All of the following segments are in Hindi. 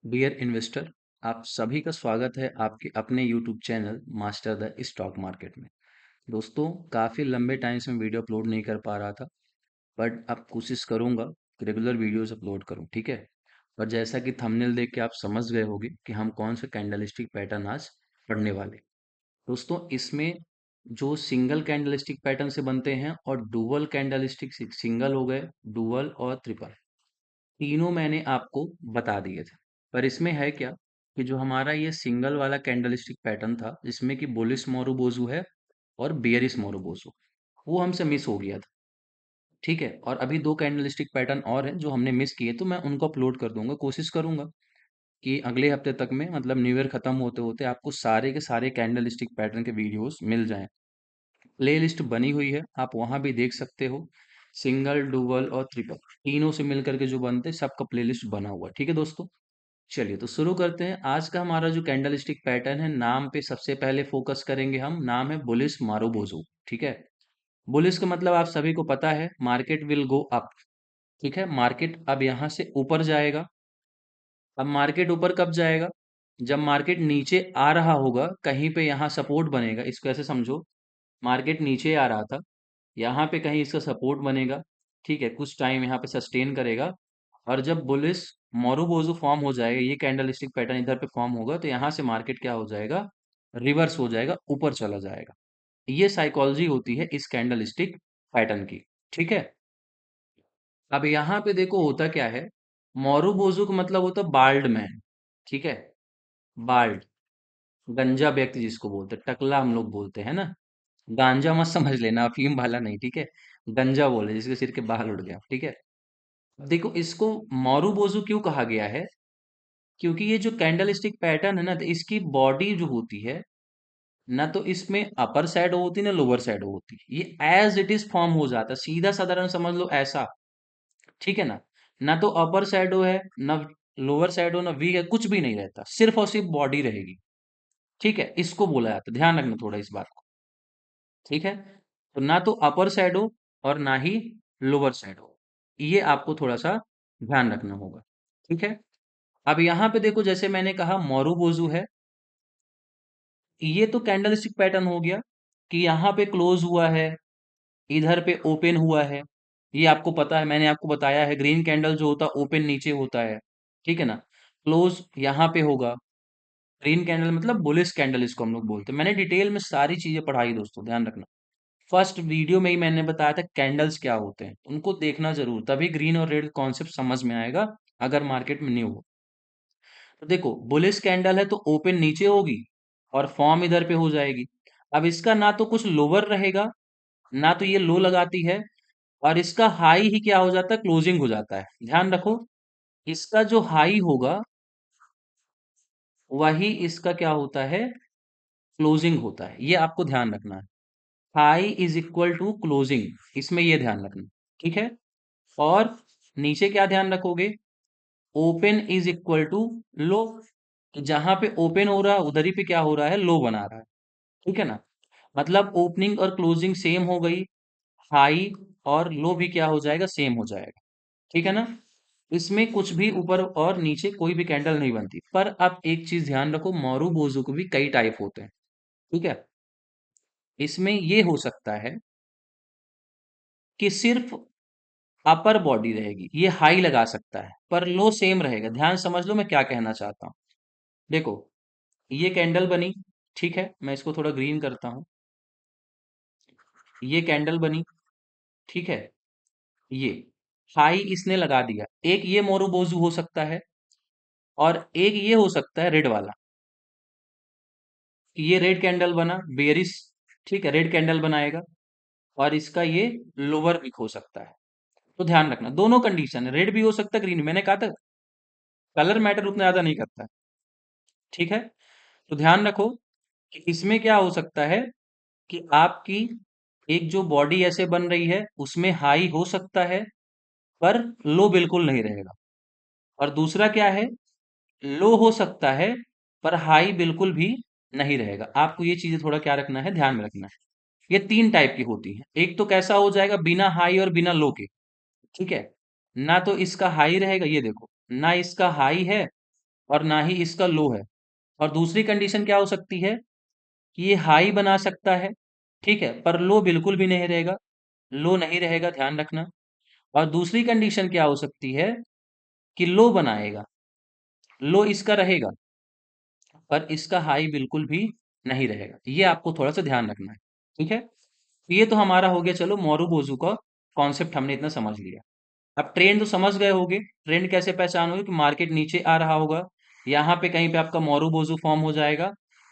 डियर इन्वेस्टर, आप सभी का स्वागत है आपके अपने YouTube channel master the stock market में। दोस्तों, काफ़ी लंबे टाइम से मैं वीडियो अपलोड नहीं कर पा रहा था, बट अब कोशिश करूंगा कि रेगुलर वीडियोस अपलोड करूं, ठीक है। और जैसा कि थंबनेल देख के आप समझ गए होंगे कि हम कौन से कैंडलस्टिक पैटर्न आज पढ़ने वाले। दोस्तों, इसमें जो सिंगल कैंडलस्टिक पैटर्न से बनते हैं और डुअल कैंडलस्टिक, सिंगल हो गए, डुअल और ट्रिपल, तीनों मैंने आपको बता दिए थे। पर इसमें है क्या कि जो हमारा ये सिंगल वाला कैंडलस्टिक पैटर्न था जिसमें कि बुलिश मोरुबोजू है और बेयरिश मोरुबोजू, वो हमसे मिस हो गया था, ठीक है। और अभी दो कैंडलस्टिक पैटर्न और हैं जो हमने मिस किए, तो मैं उनको अपलोड कर दूंगा। कोशिश करूंगा कि अगले हफ्ते तक में, मतलब न्यू ईयर खत्म होते होते, आपको सारे के सारे कैंडलस्टिक पैटर्न के वीडियोस मिल जाएं। प्ले लिस्ट बनी हुई है, आप वहां भी देख सकते हो। सिंगल, डुअल और ट्रिपल, तीनों से मिलकर के जो बनते हैं सबका प्लेलिस्ट बना हुआ है, ठीक है दोस्तों। चलिए तो शुरू करते हैं। आज का हमारा जो कैंडलस्टिक पैटर्न है, नाम पे सबसे पहले फोकस करेंगे हम। नाम है बुलिश मारुबोजू, ठीक है। बुलिश का मतलब आप सभी को पता है, मार्केट विल गो अप, ठीक है। मार्केट अब यहाँ से ऊपर जाएगा। अब मार्केट ऊपर कब जाएगा? जब मार्केट नीचे आ रहा होगा, कहीं पे यहाँ सपोर्ट बनेगा। इसको ऐसे समझो, मार्केट नीचे आ रहा था, यहाँ पे कहीं इसका सपोर्ट बनेगा, ठीक है। कुछ टाइम यहाँ पे सस्टेन करेगा, और जब बुलिश मोरुबोजू फॉर्म हो जाएगा, ये कैंडलस्टिक पैटर्न इधर पे फॉर्म होगा, तो यहाँ से मार्केट क्या हो जाएगा? रिवर्स हो जाएगा, ऊपर चला जाएगा। ये साइकोलॉजी होती है इस कैंडलस्टिक पैटर्न की, ठीक है। अब यहाँ पे देखो होता क्या है। मोरुबोजू का मतलब होता है बाल्ड मैन, ठीक है। बाल्ड, गंजा व्यक्ति जिसको बोलते हैं, टकला हम लोग बोलते हैं ना। गांजा मत समझ लेना, अफीम वाला नहीं, ठीक है। गंजा बोले जिसके सिर के बाल उड़ गया, ठीक है। देखो, इसको मोरुबोजू क्यों कहा गया है? क्योंकि ये जो कैंडलस्टिक पैटर्न है ना, तो इसकी बॉडी जो होती है ना, तो इसमें अपर शैडो होती है ना लोअर शैडो होती है। ये एज इट इज फॉर्म हो जाता है, सीधा साधारण समझ लो ऐसा, ठीक है ना। ना तो अपर शैडो है, ना लोअर शैडो, ना वी है, कुछ भी नहीं रहता, सिर्फ और सिर्फ बॉडी रहेगी, ठीक है। इसको बोला जाता है, ध्यान रखना थोड़ा इस बात को, ठीक है। तो ना तो अपर शैडो और ना ही लोअर शैडो, ये आपको थोड़ा सा ध्यान रखना होगा, ठीक है। अब यहाँ पे देखो, जैसे मैंने कहा मोरुबोजू है, ये तो कैंडलस्टिक पैटर्न हो गया कि यहाँ पे क्लोज हुआ है, इधर पे ओपन हुआ है। ये आपको पता है, मैंने आपको बताया है, ग्रीन कैंडल जो होता है ओपन नीचे होता है, ठीक है ना। क्लोज यहाँ पे होगा। ग्रीन कैंडल मतलब बुलिश कैंडल इसको हम लोग बोलते हैं। मैंने डिटेल में सारी चीजें पढ़ाई दोस्तों, ध्यान रखना। फर्स्ट वीडियो में ही मैंने बताया था कैंडल्स क्या होते हैं, उनको देखना जरूर, तभी ग्रीन और रेड कॉन्सेप्ट समझ में आएगा, अगर मार्केट में न्यू हो। तो देखो, बुलिश कैंडल है तो ओपन नीचे होगी और फॉर्म इधर पे हो जाएगी। अब इसका ना तो कुछ लोअर रहेगा, ना तो ये लो लगाती है, और इसका हाई ही क्या हो जाता है? क्लोजिंग हो जाता है। ध्यान रखो, इसका जो हाई होगा वही इसका क्या होता है? क्लोजिंग होता है। ये आपको ध्यान रखना है। High is equal to closing, इसमें ये ध्यान रखना, ठीक है। और नीचे क्या ध्यान रखोगे? Open is equal to low. जहां पे ओपन हो रहा है उधर ही पे क्या हो रहा है? लो बना रहा है, ठीक है ना। मतलब ओपनिंग और क्लोजिंग सेम हो गई, हाई और लो भी क्या हो जाएगा? सेम हो जाएगा, ठीक है ना। इसमें कुछ भी ऊपर और नीचे कोई भी कैंडल नहीं बनती। पर अब एक चीज ध्यान रखो, मोरुबोजू को भी कई टाइप होते हैं, ठीक है। इसमें ये हो सकता है कि सिर्फ अपर बॉडी रहेगी, ये हाई लगा सकता है, पर लो सेम रहेगा। ध्यान समझ लो मैं क्या कहना चाहता हूं। देखो, ये कैंडल बनी, ठीक है, मैं इसको थोड़ा ग्रीन करता हूं। ये कैंडल बनी, ठीक है। ये हाई इसने लगा दिया। एक ये मोरुबोजू हो सकता है, और एक ये हो सकता है रेड वाला। ये रेड कैंडल बना, बेरिस, ठीक है, रेड कैंडल बनाएगा, और इसका ये लोअर भी हो सकता है। तो ध्यान रखना, दोनों कंडीशन है, रेड भी हो सकता है, ग्रीन। मैंने कहा था कलर मैटर उतना ज्यादा नहीं करता है, ठीक है। तो ध्यान रखो कि इसमें क्या हो सकता है कि आपकी एक जो बॉडी ऐसे बन रही है उसमें हाई हो सकता है, पर लो बिल्कुल नहीं रहेगा। और दूसरा क्या है? लो हो सकता है, पर हाई बिल्कुल भी नहीं रहेगा। आपको ये चीजें थोड़ा क्या रखना है? ध्यान में रखना है। ये तीन टाइप की होती है। एक तो कैसा हो जाएगा? बिना हाई और बिना लो के, ठीक है। ना तो इसका हाई रहेगा, ये देखो, ना इसका हाई है और ना ही इसका लो है। और दूसरी कंडीशन क्या हो सकती है कि ये हाई बना सकता है, ठीक है, पर लो बिल्कुल भी नहीं रहेगा, लो नहीं रहेगा, ध्यान रखना। और दूसरी कंडीशन क्या हो सकती है कि लो बनाएगा, लो इसका रहेगा, पर इसका हाई बिल्कुल भी नहीं रहेगा। ये आपको थोड़ा सा ध्यान रखना है, ठीक है। ये तो हमारा हो गया, चलो मोरू का कॉन्सेप्ट हमने इतना समझ लिया। अब ट्रेंड तो समझ गए होगे, ट्रेंड कैसे पहचान होगी कि मार्केट नीचे आ रहा होगा, यहाँ पे कहीं पे आपका मोरू फॉर्म हो जाएगा,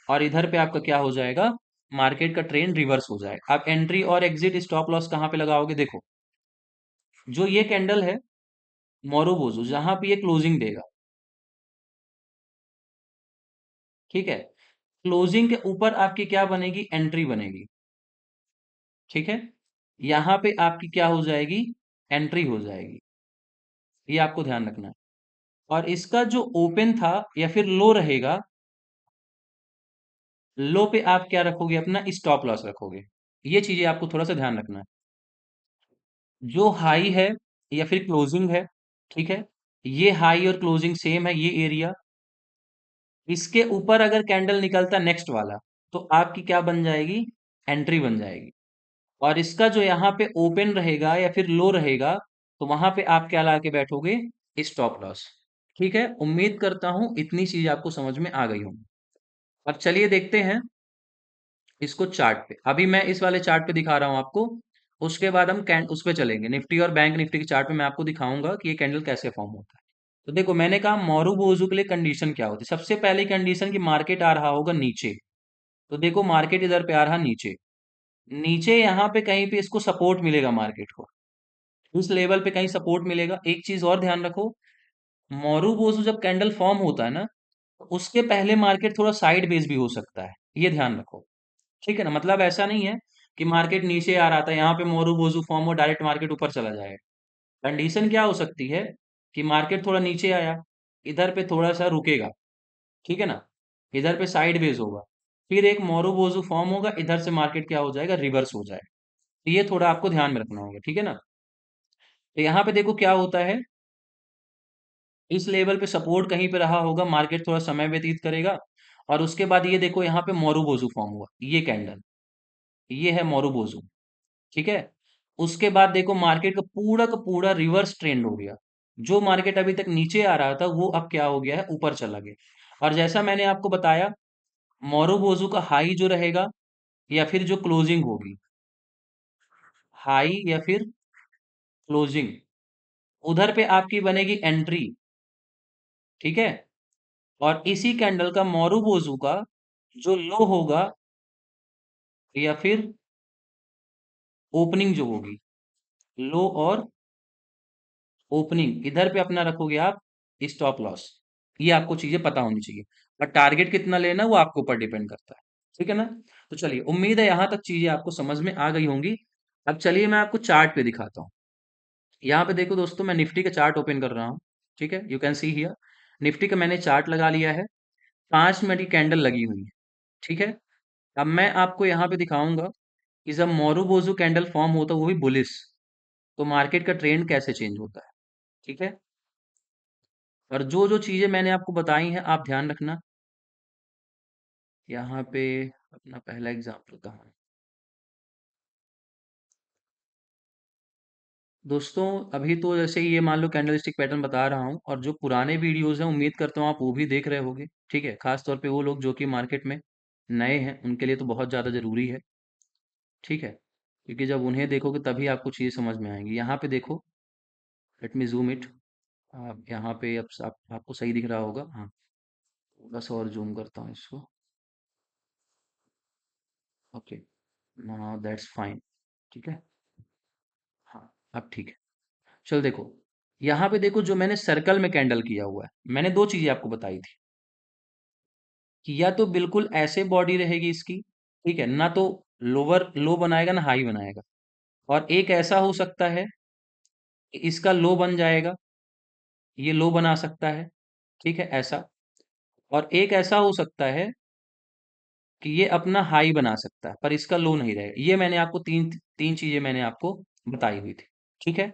और इधर पे आपका क्या हो जाएगा, मार्केट का ट्रेंड रिवर्स हो जाएगा। आप एंट्री और एग्जिट स्टॉप लॉस कहाँ पे लगाओगे, देखो जो ये कैंडल है मोरू जहां पे ये क्लोजिंग देगा, ठीक है, क्लोजिंग के ऊपर आपकी क्या बनेगी, एंट्री बनेगी, ठीक है, यहां पे आपकी क्या हो जाएगी, एंट्री हो जाएगी। ये आपको ध्यान रखना है। और इसका जो ओपन था या फिर लो रहेगा, लो पे आप क्या रखोगे, अपना स्टॉप लॉस रखोगे। ये चीजें आपको थोड़ा सा ध्यान रखना है। जो हाई है या फिर क्लोजिंग है, ठीक है, ये हाई और क्लोजिंग सेम है, ये एरिया, इसके ऊपर अगर कैंडल निकलता नेक्स्ट वाला, तो आपकी क्या बन जाएगी, एंट्री बन जाएगी। और इसका जो यहाँ पे ओपन रहेगा या फिर लो रहेगा, तो वहां पे आप क्या ला के बैठोगे, स्टॉप लॉस। ठीक है, उम्मीद करता हूं इतनी चीज आपको समझ में आ गई होंगी। अब चलिए देखते हैं इसको चार्ट पे। अभी मैं इस वाले चार्ट पे दिखा रहा हूं आपको, उसके बाद हम कैंड उस पे चलेंगे, निफ्टी और बैंक निफ्टी के चार्ट पे मैं आपको दिखाऊंगा कि ये कैंडल कैसे फॉर्म होता है। तो देखो मैंने कहा मोरू के लिए कंडीशन क्या होती है। सबसे पहली कंडीशन कि मार्केट आ रहा होगा नीचे। तो देखो मार्केट इधर पे आ रहा नीचे, नीचे यहाँ पे कहीं पे इसको सपोर्ट मिलेगा मार्केट को, इस लेवल पे कहीं सपोर्ट मिलेगा। एक चीज और ध्यान रखो, मोरू जब कैंडल फॉर्म होता है ना, तो उसके पहले मार्केट थोड़ा साइड बेस भी हो सकता है, ये ध्यान रखो, ठीक है ना। मतलब ऐसा नहीं है कि मार्केट नीचे आ रहा था, यहाँ पे मोरू फॉर्म हो डायरेक्ट मार्केट ऊपर चला जाएगा। कंडीशन क्या हो सकती है कि मार्केट थोड़ा नीचे आया, इधर पे थोड़ा सा रुकेगा, ठीक है ना, इधर पे साइड वेज होगा, फिर एक मोरू फॉर्म होगा, इधर से मार्केट क्या हो जाएगा, रिवर्स हो जाएगा। तो ये थोड़ा आपको ध्यान में रखना होगा, ठीक है ना। तो यहाँ पे देखो क्या होता है, इस लेवल पे सपोर्ट कहीं पे रहा होगा, मार्केट थोड़ा समय व्यतीत करेगा, और उसके बाद ये देखो यहाँ पे मोरू फॉर्म हुआ, ये कैंडल, ये है मोरू, ठीक है। उसके बाद देखो मार्केट का पूरा रिवर्स ट्रेंड हो गया, जो मार्केट अभी तक नीचे आ रहा था वो अब क्या हो गया है, ऊपर चला गया। और जैसा मैंने आपको बताया, मोरू का हाई जो रहेगा या फिर जो क्लोजिंग होगी, हाई या फिर क्लोजिंग, उधर पे आपकी बनेगी एंट्री, ठीक है। और इसी कैंडल का मोरू का जो लो होगा या फिर ओपनिंग जो होगी, लो और ओपनिंग, इधर पे अपना रखोगे आप स्टॉप लॉस। ये आपको चीजें पता होनी चाहिए, और टारगेट कितना लेना है वो आपके ऊपर डिपेंड करता है, ठीक है ना। तो चलिए, उम्मीद है यहां तक चीजें आपको समझ में आ गई होंगी। अब चलिए मैं आपको चार्ट पे दिखाता हूँ। यहाँ पे देखो दोस्तों, मैं निफ्टी का चार्ट ओपन कर रहा हूँ, ठीक है, you can see here. Nifty का मैंने चार्ट लगा लिया है, 5 मिनट की कैंडल लगी हुई है, ठीक है। अब मैं आपको यहाँ पे दिखाऊंगा कि जब मोरू कैंडल फॉर्म होता है, वो भी बुलिश, तो मार्केट का ट्रेंड कैसे चेंज होता है, ठीक है। और जो जो चीजें मैंने आपको बताई हैं आप ध्यान रखना। यहाँ पे अपना पहला एग्जाम्पल कहाँ है दोस्तों, अभी तो जैसे ये मान लो कैंडलस्टिक पैटर्न बता रहा हूँ, और जो पुराने वीडियोस हैं उम्मीद करता हूँ आप वो भी देख रहे होगे, ठीक है। खास तौर पे वो लोग जो कि मार्केट में नए हैं, उनके लिए तो बहुत ज़्यादा ज़रूरी है, ठीक है, क्योंकि जब उन्हें देखोगे तभी आपको चीज़ें समझ में आएंगी। यहाँ पे देखो, लेट मी जूम इट। आप यहाँ पे अब आपको सही दिख रहा होगा, हाँ, थोड़ा सा और जूम करता हूँ इसको। ओके, हाँ दैट्स फाइन, ठीक है, हाँ अब ठीक है। चल देखो, यहाँ पे देखो जो मैंने सर्कल में कैंडल किया हुआ है, मैंने दो चीजें आपको बताई थी कि या तो बिल्कुल ऐसे बॉडी रहेगी इसकी, ठीक है ना, तो लोअर लो बनाएगा ना हाई बनाएगा। और एक ऐसा हो सकता है कि इसका लो बन जाएगा, ये लो बना सकता है, ठीक है, ऐसा। और एक ऐसा हो सकता है कि ये अपना हाई बना सकता है, पर इसका लो नहीं रहेगा। ये मैंने आपको तीन तीन चीजें मैंने आपको बताई हुई थी, ठीक है।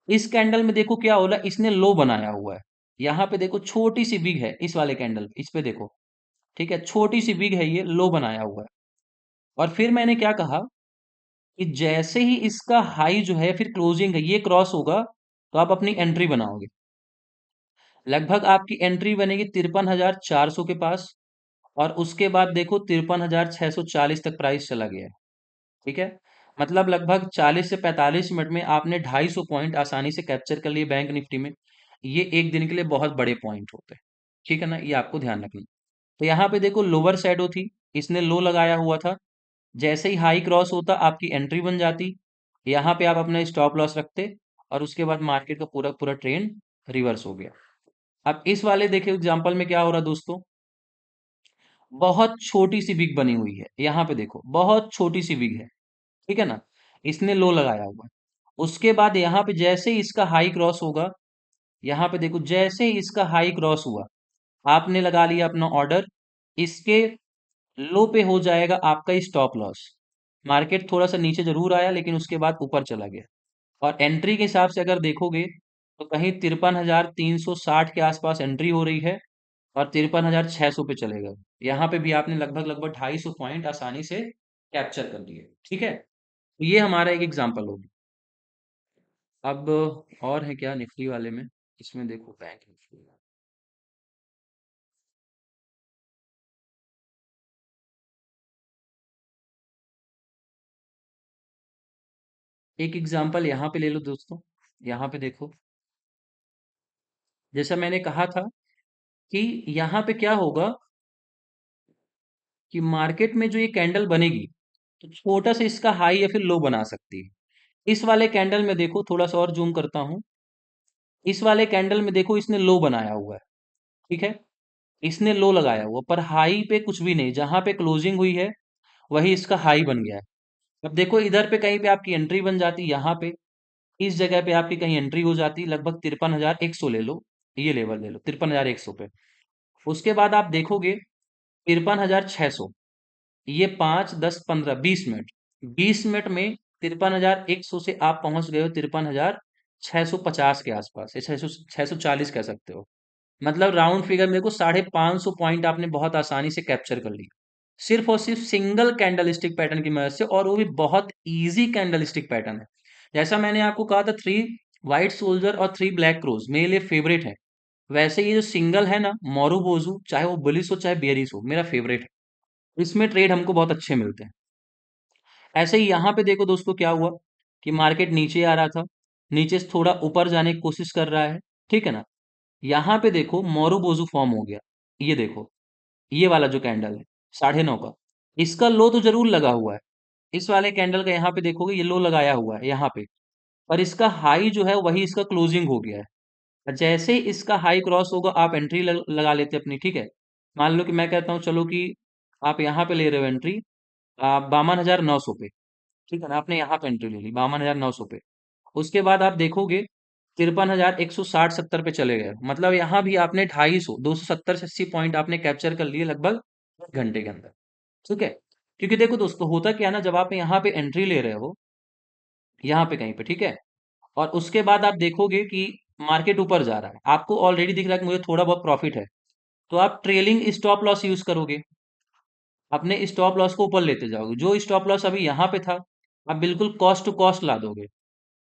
इस कैंडल में देखो क्या हो रहा है, इसने लो बनाया हुआ है, यहाँ पे देखो छोटी सी बिग है इस वाले कैंडल पे, इस पे देखो, ठीक है, छोटी सी बिग है, ये लो बनाया हुआ है। और फिर मैंने क्या कहा कि जैसे ही इसका हाई जो है फिर क्लोजिंग है ये क्रॉस होगा, तो आप अपनी एंट्री बनाओगे। लगभग आपकी एंट्री बनेगी 53,400 के पास। और उसके बाद देखो 53,640 तक प्राइस चला गया है। ठीक है, मतलब लगभग 40 से 45 मिनट में आपने 250 पॉइंट आसानी से कैप्चर कर लिए बैंक निफ्टी में। ये एक दिन के लिए बहुत बड़े पॉइंट होते हैं। ठीक है ना, ये आपको ध्यान रखना। तो यहाँ पे देखो लोअर शैडो थी, इसने लो लगाया हुआ था। जैसे ही हाई क्रॉस होता आपकी एंट्री बन जाती, यहाँ पे आप अपना स्टॉप लॉस रखते, और उसके बाद मार्केट का पूरा पूरा ट्रेंड रिवर्स हो गया। अब इस वाले देखिए एग्जांपल में क्या हो रहा है दोस्तों, बहुत छोटी सी विग बनी हुई है, यहाँ पे देखो बहुत छोटी सी विग है। ठीक है ना, इसने लो लगाया हुआ है। उसके बाद यहाँ पे जैसे ही इसका हाई क्रॉस होगा, यहाँ पे देखो जैसे ही इसका हाई क्रॉस हुआ, आपने लगा लिया अपना ऑर्डर। इसके लो पे हो जाएगा आपका स्टॉप लॉस। मार्केट थोड़ा सा नीचे जरूर आया लेकिन उसके बाद ऊपर चला गया। और एंट्री के हिसाब से अगर देखोगे तो कहीं 53,360 के आसपास एंट्री हो रही है, और 53,600 पे चलेगा। यहाँ पे भी आपने लगभग लगभग 250 पॉइंट आसानी से कैप्चर कर लिए। ठीक है, तो ये हमारा एक एग्जांपल होगी। अब और है क्या निफ्टी वाले में, इसमें देखो बैंक निफ्टी। एक एग्जांपल यहाँ पे ले लो दोस्तों, यहाँ पे देखो, जैसा मैंने कहा था कि यहाँ पे क्या होगा कि मार्केट में जो ये कैंडल बनेगी, तो छोटा सा इसका हाई या फिर लो बना सकती है। इस वाले कैंडल में देखो, थोड़ा सा और जूम करता हूं, इस वाले कैंडल में देखो इसने लो बनाया हुआ है। ठीक है, इसने लो लगाया हुआ, पर हाई पे कुछ भी नहीं, जहां पे क्लोजिंग हुई है वही इसका हाई बन गया है। अब देखो इधर पे कहीं पे आपकी एंट्री बन जाती, यहाँ पे इस जगह पे आपकी कहीं एंट्री हो जाती, लगभग 53,100 ले लो, ये लेवल ले लो 53,100 पे। उसके बाद आप देखोगे 53,600, ये 5, 10, 15, 20 मिनट, 20 मिनट में 53,100 से आप पहुंच गए हो 53,650 के आसपास, या 640 कह सकते हो। मतलब राउंड फिगर में देखो 550 पॉइंट आपने बहुत आसानी से कैप्चर कर ली, सिर्फ और सिर्फ सिंगल कैंडलस्टिक पैटर्न की मदद से, और वो भी बहुत इजी कैंडलस्टिक पैटर्न है। जैसा मैंने आपको कहा था, 3 व्हाइट सोल्जर और 3 ब्लैक क्रोज मेरे लिए फेवरेट है, वैसे ये जो सिंगल है ना मोरूबोजू, चाहे वो बुलिस हो चाहे बेरिस हो, मेरा फेवरेट है। इसमें ट्रेड हमको बहुत अच्छे मिलते हैं। ऐसे ही यहाँ पे देखो दोस्तों क्या हुआ कि मार्केट नीचे आ रहा था, नीचे से थोड़ा ऊपर जाने की कोशिश कर रहा है। ठीक है ना, यहाँ पे देखो मोरूबोजू फॉर्म हो गया। ये देखो, ये वाला जो कैंडल है 9:30 का, इसका लो तो जरूर लगा हुआ है। इस वाले कैंडल का यहाँ पे देखोगे ये लो लगाया हुआ है यहाँ पे, पर इसका हाई जो है वही इसका क्लोजिंग हो गया है। और जैसे ही इसका हाई क्रॉस होगा आप एंट्री लगा लेते अपनी। ठीक है, मान लो कि मैं कहता हूँ चलो कि आप यहाँ पे ले रहे हो एंट्री 52,900 पे। ठीक है ना, आपने यहाँ पे एंट्री ले ली 52,900 पे। उसके बाद आप देखोगे 53,160-70 पे चले गए, मतलब यहाँ भी आपने 270 से 80 पॉइंट आपने कैप्चर कर लिए लगभग 1 घंटे के अंदर। ठीक है, क्योंकि देखो दोस्तों होता क्या है ना, जब आप यहाँ पे एंट्री ले रहे हो, यहाँ पे कहीं पे, ठीक है, और उसके बाद आप देखोगे कि मार्केट ऊपर जा रहा है, आपको ऑलरेडी दिख रहा है कि मुझे थोड़ा बहुत प्रॉफिट है, तो आप ट्रेलिंग स्टॉप लॉस यूज करोगे, अपने स्टॉप लॉस को ऊपर लेते जाओगे। जो स्टॉप लॉस अभी यहाँ पे था, आप बिल्कुल कॉस्ट टू कॉस्ट ला दोगे।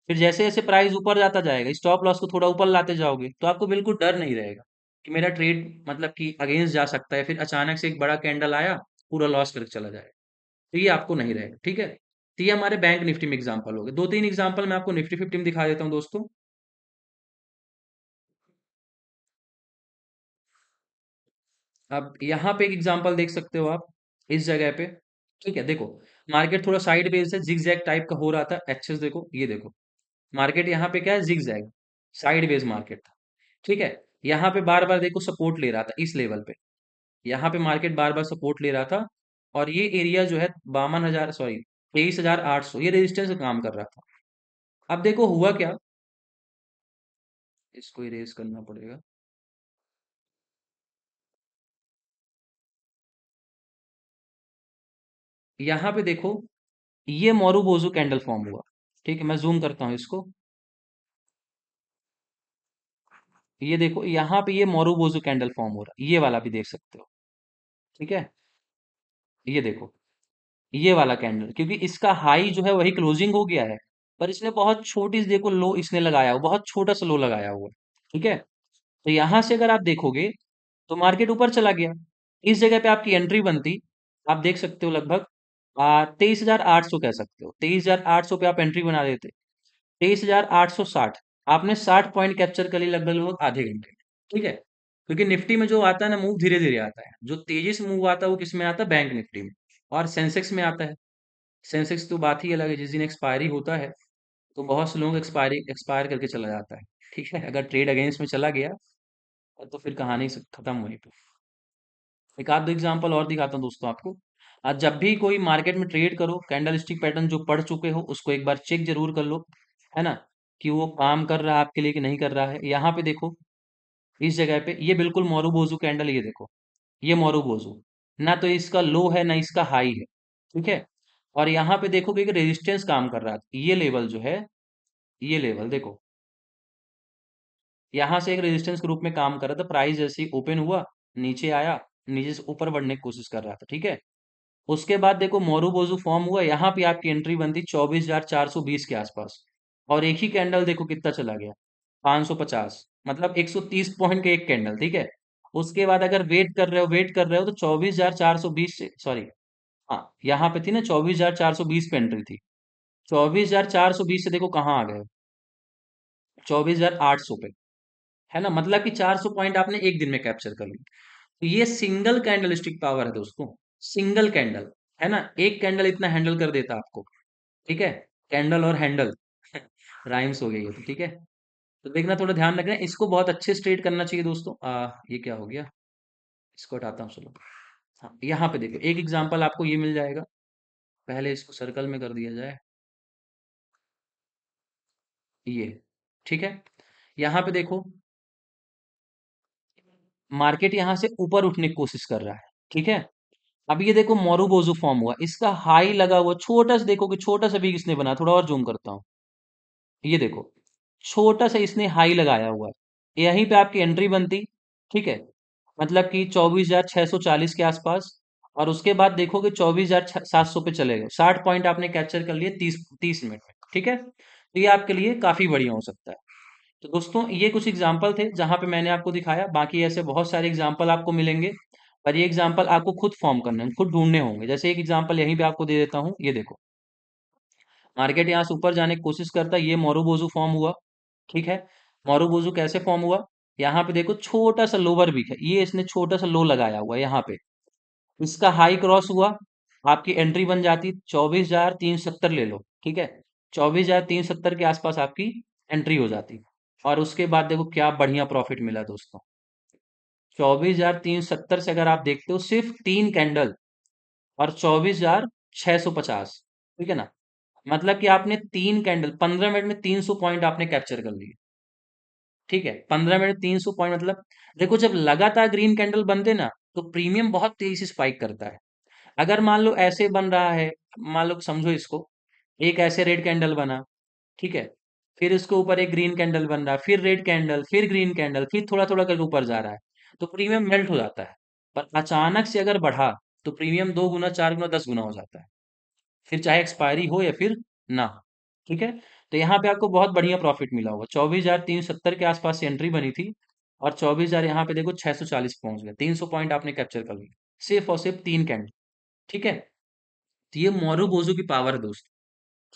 फिर जैसे जैसे प्राइस ऊपर जाता जाएगा स्टॉप लॉस को थोड़ा ऊपर लाते जाओगे, तो आपको बिल्कुल डर नहीं रहेगा कि मेरा ट्रेड मतलब कि अगेंस्ट जा सकता है, फिर अचानक से एक बड़ा कैंडल आया पूरा लॉस करके चला जाएगा। तो ये आपको नहीं रहेगा। ठीक है, तो ये हमारे बैंक निफ्टी में एग्जांपल हो गए। 2-3 एग्जांपल मैं आपको निफ्टी 50 में दिखा देता हूँ दोस्तों। अब यहाँ पे एक एग्जांपल देख सकते हो आप, इस जगह पे। ठीक है, देखो मार्केट थोड़ा साइड वेज से जिग जैग टाइप का हो रहा था, एक्सेस देखो, ये देखो मार्केट यहाँ पे क्या है, zigzag sideways market था। ठीक है, यहाँ पे बार बार देखो सपोर्ट ले रहा था इस लेवल पे, यहाँ पे मार्केट बार बार सपोर्ट ले रहा था, और ये एरिया जो है 52,000, सॉरी 23,800, ये रेजिस्टेंस का काम कर रहा था। अब देखो हुआ क्या, इसको इरेज करना पड़ेगा। यहाँ पे देखो ये मोरूबोजू कैंडल फॉर्म हुआ। ठीक है, मैं जूम करता हूँ इसको। ये देखो यहाँ पे ये मोरूबोजू कैंडल फॉर्म हो रहा है, ये वाला भी देख सकते हो। ठीक है, ये देखो ये वाला कैंडल, क्योंकि इसका हाई जो है वही क्लोजिंग हो गया है, पर इसने बहुत छोटी सी देखो लो इसने लगाया हुआ, बहुत छोटा सा लो लगाया हुआ है। ठीक है, तो यहां से अगर आप देखोगे तो मार्केट ऊपर चला गया। इस जगह पे आपकी एंट्री बनती, आप देख सकते हो लगभग 23,800 कह सकते हो, 23,800 पे आप एंट्री बना देते। 23,860, आपने 60 पॉइंट कैप्चर कर ली लगभग लगभग आधे घंटे में। ठीक है, क्योंकि निफ्टी में जो आता है ना मूव धीरे धीरे आता है, जो तेजी से मूव आता है वो किस में आता है, बैंक निफ्टी में और सेंसेक्स में आता है। सेंसेक्स तो बात ही अलग है, जिस दिन एक्सपायरी होता है तो बहुत से लोग एक्सपायर करके चला जाता है। ठीक है, अगर ट्रेड अगेंस्ट में चला गया तो फिर कहानी से खत्म वहीं पे। एक आध दो एग्जांपल और दिखाता हूँ दोस्तों आपको। आज जब भी कोई मार्केट में ट्रेड करो, कैंडल स्टिक पैटर्न जो पढ़ चुके हो उसको एक बार चेक जरूर कर लो, है ना, कि वो काम कर रहा है आपके लिए कि नहीं कर रहा है। यहाँ पे देखो, इस जगह पे ये बिल्कुल मोरूबोजू कैंडल, ये देखो ये मोरूबोजू, ना तो इसका लो है ना इसका हाई है। ठीक है, और यहाँ पे देखोगे कि रेजिस्टेंस काम कर रहा है, ये लेवल जो है, ये लेवल देखो, यहाँ से एक रेजिस्टेंस के रूप में काम कर रहा था। प्राइस जैसे ही ओपन हुआ, नीचे आया, नीचे से ऊपर बढ़ने की कोशिश कर रहा था। ठीक है, उसके बाद देखो मोरूबोजू फॉर्म हुआ, यहाँ पे आपकी एंट्री बनती 24,420 के आसपास, और एक ही कैंडल देखो कितना चला गया, 550, मतलब 130 पॉइंट के एक कैंडल। ठीक है, उसके बाद अगर वेट कर रहे हो, वेट कर रहे हो तो 24,420 से, सॉरी, हाँ यहाँ पे थी ना 24,420 पे एंट्री थी, 24,420 से देखो कहाँ आ गए, 24,800 पे, है ना, मतलब कि 400 पॉइंट आपने एक दिन में कैप्चर कर ली। तो ये सिंगल कैंडल स्टिक पावर है दोस्तों, सिंगल कैंडल, है ना, एक कैंडल इतना हैंडल कर देता आपको। ठीक है, कैंडल और हैंडल राइम्स हो गई है, तो ठीक है। तो देखना, थोड़ा ध्यान रखना, इसको बहुत अच्छे से ट्रेड करना चाहिए दोस्तों। ये क्या हो गया, इसको हटाता हूँ चलो। हाँ, यहाँ पे देखो एक एग्जांपल आपको ये मिल जाएगा, पहले इसको सर्कल में कर दिया जाए, ये। ठीक है, यहाँ पे देखो मार्केट यहाँ से ऊपर उठने की कोशिश कर रहा है। ठीक है, अब ये देखो मोरूबोजू फॉर्म हुआ, इसका हाई लगा हुआ छोटा सा, देखो कि छोटा सा भी किसने बना, थोड़ा और जूम करता हूँ, ये देखो छोटा सा इसने हाई लगाया हुआ है, यहीं पे आपकी एंट्री बनती। ठीक है, मतलब कि 24,640 के आसपास, और उसके बाद देखोगे 24,700 पे चले गए, 60 पॉइंट आपने कैप्चर कर लिए 30 मिनट में। ठीक है, तो ये आपके लिए काफी बढ़िया हो सकता है। तो दोस्तों ये कुछ एग्जाम्पल थे जहां पे मैंने आपको दिखाया, बाकी ऐसे बहुत सारे एग्जाम्पल आपको मिलेंगे, पर ये एग्जाम्पल आपको खुद फॉर्म करने होंगे, खुद ढूंढने होंगे। जैसे एक एग्जाम्पल यहीं पे आपको दे देता हूँ, ये देखो मार्केट यहाँ से ऊपर जाने की कोशिश करता है, ये मोरूबोजू फॉर्म हुआ। ठीक है, मोरूबोजू कैसे फॉर्म हुआ, यहाँ पे देखो छोटा सा लोअर विक है, ये इसने छोटा सा लो लगाया हुआ है यहाँ पे, इसका हाई क्रॉस हुआ, आपकी एंट्री बन जाती 24,370 ले लो। ठीक है, 24,370 के आसपास आपकी एंट्री हो जाती, और उसके बाद देखो क्या बढ़िया प्रॉफिट मिला दोस्तों, 24,370 से अगर आप देखते हो सिर्फ 3 कैंडल, और 24,650। ठीक है ना, मतलब कि आपने 3 कैंडल 15 मिनट में 300 पॉइंट आपने कैप्चर कर लिए। ठीक है, 15 मिनट 300 पॉइंट, मतलब देखो जब लगातार ग्रीन कैंडल बनते ना तो प्रीमियम बहुत तेजी से स्पाइक करता है। अगर मान लो ऐसे बन रहा है, मान लो समझो इसको, एक ऐसे रेड कैंडल बना, ठीक है, फिर इसके ऊपर एक ग्रीन कैंडल बन रहा है, फिर रेड कैंडल, फिर ग्रीन कैंडल, फिर थोड़ा थोड़ा करके ऊपर जा रहा है, तो प्रीमियम मेल्ट हो जाता है। पर अचानक से अगर बढ़ा तो प्रीमियम 2 गुना, 4 गुना, 10 गुना हो जाता है, फिर चाहे एक्सपायरी हो या फिर ना हो। ठीक है, तो यहाँ पे आपको बहुत बढ़िया प्रॉफिट मिला होगा, 24,370 के आसपास से एंट्री बनी थी, और 24,000 यहाँ पे देखो 640 पहुंच गया, 300 पॉइंट आपने कैप्चर कर लिया, सिर्फ और सिर्फ 3 कैंडल। ठीक है, तो ये मोरूबोजू की पावर है दोस्त।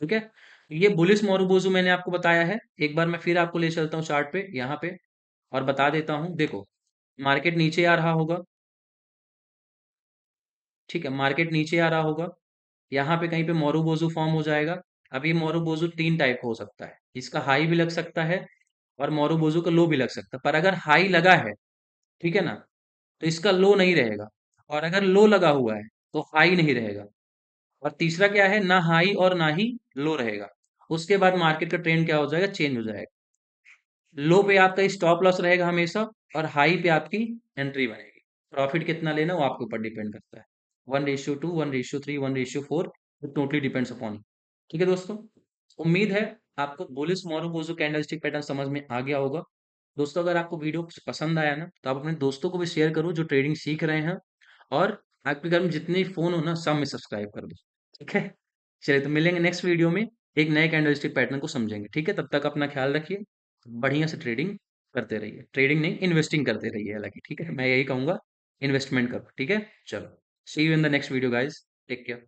ठीक है, ये बुलिस मोरूबोजू मैंने आपको बताया है, एक बार मैं फिर आपको ले चलता हूँ चार्ट पे यहाँ पे, और बता देता हूँ। देखो मार्केट नीचे आ रहा होगा, ठीक है, मार्केट नीचे आ रहा होगा, यहाँ पे कहीं पे मोरूबोजू फॉर्म हो जाएगा। अब ये मोरूबोजू 3 टाइप का हो सकता है, इसका हाई भी लग सकता है और मोरूबोजू का लो भी लग सकता है, पर अगर हाई लगा है, ठीक है ना, तो इसका लो नहीं रहेगा, और अगर लो लगा हुआ है तो हाई नहीं रहेगा, और तीसरा क्या है, ना हाई और ना ही लो रहेगा। उसके बाद मार्केट का ट्रेंड क्या हो जाएगा, चेंज हो जाएगा, लो पे आपका स्टॉप लॉस रहेगा हमेशा, और हाई पे आपकी एंट्री बनेगी। प्रॉफिट कितना लेना वो आपके ऊपर डिपेंड करता है, 1:2, 1:3, 1:4, इट टोटली डिपेंड्स अपॉन। ठीक है दोस्तों, उम्मीद है आपको बुलिस मोरोबोजो कैंडलस्टिक पैटर्न समझ में आ गया होगा। दोस्तों अगर आपको वीडियो पसंद आया ना तो आप अपने दोस्तों को भी शेयर करो जो ट्रेडिंग सीख रहे हैं, और आपके घर में जितने फोन हो ना सब में सब्सक्राइब कर दो। ठीक है, चलिए तो मिलेंगे नेक्स्ट वीडियो में, एक नए कैंडलस्टिक पैटर्न को समझेंगे। ठीक है, तब तक अपना ख्याल रखिए, बढ़िया से ट्रेडिंग करते रहिए, ट्रेडिंग नहीं इन्वेस्टिंग करते रहिए, हालांकि ठीक है मैं यही कहूंगा, इन्वेस्टमेंट करो। ठीक है, चलो see you in the next video guys, take care.